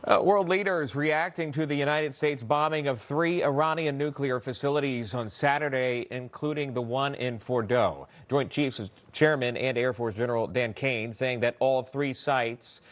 World leaders reacting to the United States bombing of 3 Iranian nuclear facilities on Saturday, including the one in Fordow. Joint Chiefs Chairman and Air Force General Dan Kane saying that all 3 sites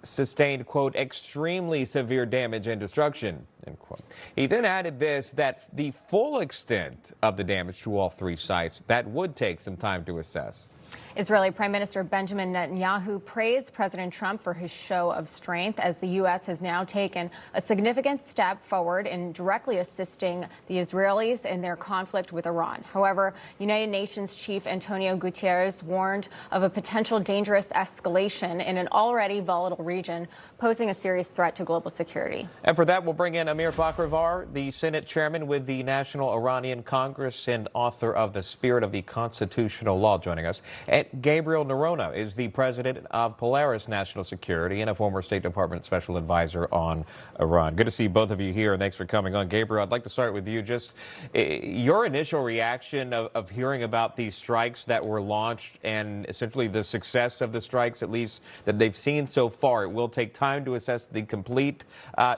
sustained, quote, extremely severe damage and destruction, end quote. He then added this, that the full extent of the damage to all 3 sites, that would take some time to assess. Israeli Prime Minister Benjamin Netanyahu praised President Trump for his show of strength as the U.S. has now taken a significant step forward in directly assisting the Israelis in their conflict with Iran. However, United Nations Chief Antonio Guterres warned of a potential dangerous escalation in an already volatile region, posing a serious threat to global security. And for that, we'll bring in Amir Fkhravar, the Senate chairman with the National Iranian Congress and author of The Spirit of the Constitutional Law, joining us. And Gabriel Nerona is the president of Polaris National Security and a former State Department special advisor on Iran. Good to see both of you here, and thanks for coming on. Gabriel, I'd like to start with you. Just your initial reaction of hearing about these strikes that were launched and essentially the success of the strikes, at least that they've seen so far. It will take time to assess the complete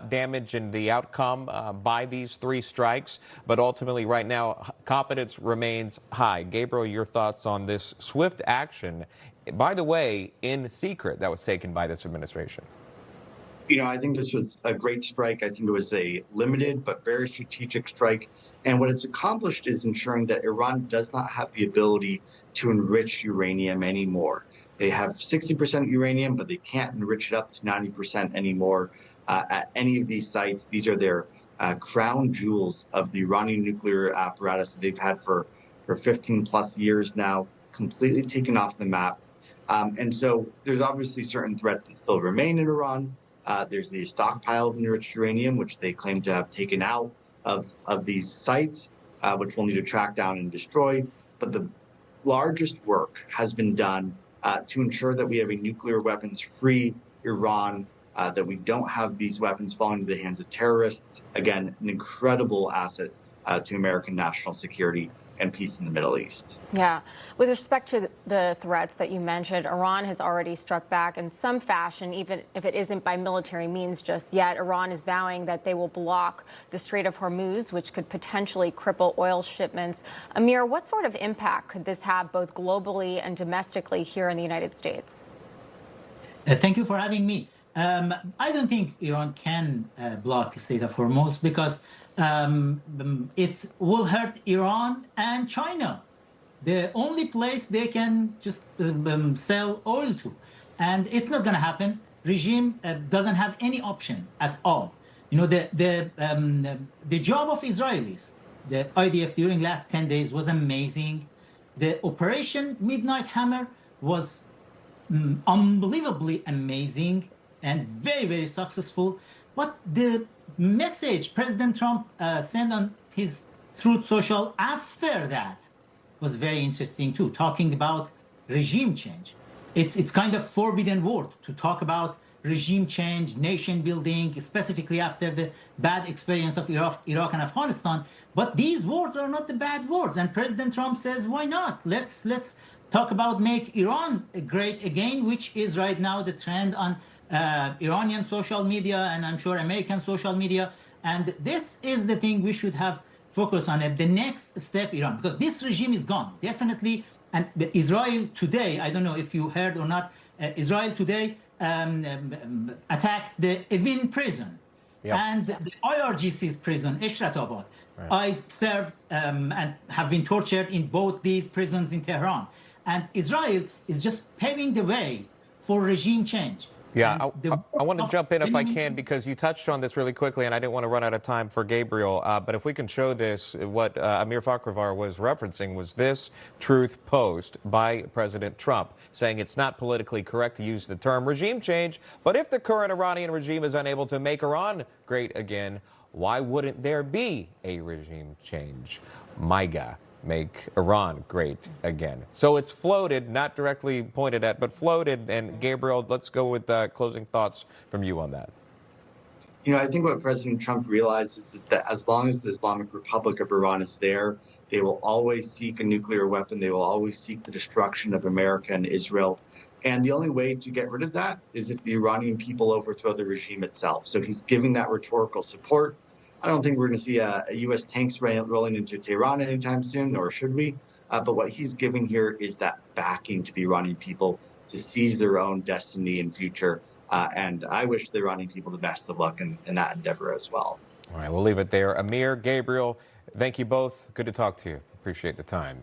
damage and the outcome by these 3 strikes, but ultimately right now confidence remains high. Gabriel, your thoughts on this swift action, by the way, in secret, that was taken by this administration? You know, I think this was a great strike. I think it was a limited but very strategic strike. And what it's accomplished is ensuring that Iran does not have the ability to enrich uranium anymore. They have 60% uranium, but they can't enrich it up to 90% anymore at any of these sites. These are their crown jewels of the Iranian nuclear apparatus that they've had for 15 plus years now, completely taken off the map. And so there's obviously certain threats that still remain in Iran. There's the stockpile of enriched uranium, which they claim to have taken out of these sites, which we'll need to track down and destroy. But the largest work has been done to ensure that we have a nuclear weapons-free Iran, that we don't have these weapons falling into the hands of terrorists. Again, an incredible asset to American national security and peace in the Middle East. Yeah. With respect to the threats that you mentioned, Iran has already struck back in some fashion, even if it isn't by military means just yet. Iran is vowing that they will block the Strait of Hormuz, which could potentially cripple oil shipments. Amir, what sort of impact could this have both globally and domestically here in the United States? Thank you for having me. I don't think Iran can block the Strait of Hormuz because it will hurt Iran and China, the only place they can just sell oil to. And it's not going to happen. Regime doesn't have any option at all. You know, the job of Israelis, the IDF during last 10 days was amazing. The Operation Midnight Hammer was unbelievably amazing and very, very successful. But the message President Trump sent on his Truth Social after that was very interesting too, talking about regime change. It's kind of forbidden word to talk about regime change, nation building, specifically after the bad experience of Iraq and Afghanistan. But these words are not the bad words. And President Trump says, why not? Let's talk about make Iran great again, which is right now the trend on Iranian social media and I'm sure American social media. And this is the thing we should have focus on at the next step, Iran, because this regime is gone, definitely. And Israel today, I don't know if you heard or not, Israel today attacked the Evin prison and the IRGC's prison, Eshratabad. Right. I served and have been tortured in both these prisons in Tehran. And Israel is just paving the way for regime change. Yeah, I want to jump in if I can, because you touched on this really quickly, and I didn't want to run out of time for Gabriel. But if we can show this, what Amir Fkhravar was referencing was this truth post by President Trump saying it's not politically correct to use the term regime change, but if the current Iranian regime is unable to make Iran great again, why wouldn't there be a regime change? MAGA. Make Iran great again. So it's floated, not directly pointed at, but floated. And Gabriel, let's go with closing thoughts from you on that. You know, I think what President Trump realizes is that as long as the Islamic Republic of Iran is there, they will always seek a nuclear weapon. They will always seek the destruction of America and Israel. And the only way to get rid of that is if the Iranian people overthrow the regime itself. So he's giving that rhetorical support. I don't think we're going to see a U.S. tanks rolling into Tehran anytime soon, nor should we. But what he's giving here is that backing to the Iranian people to seize their own destiny and future. And I wish the Iranian people the best of luck in that endeavor as well. All right, we'll leave it there. Amir, Gabriel, thank you both. Good to talk to you. Appreciate the time.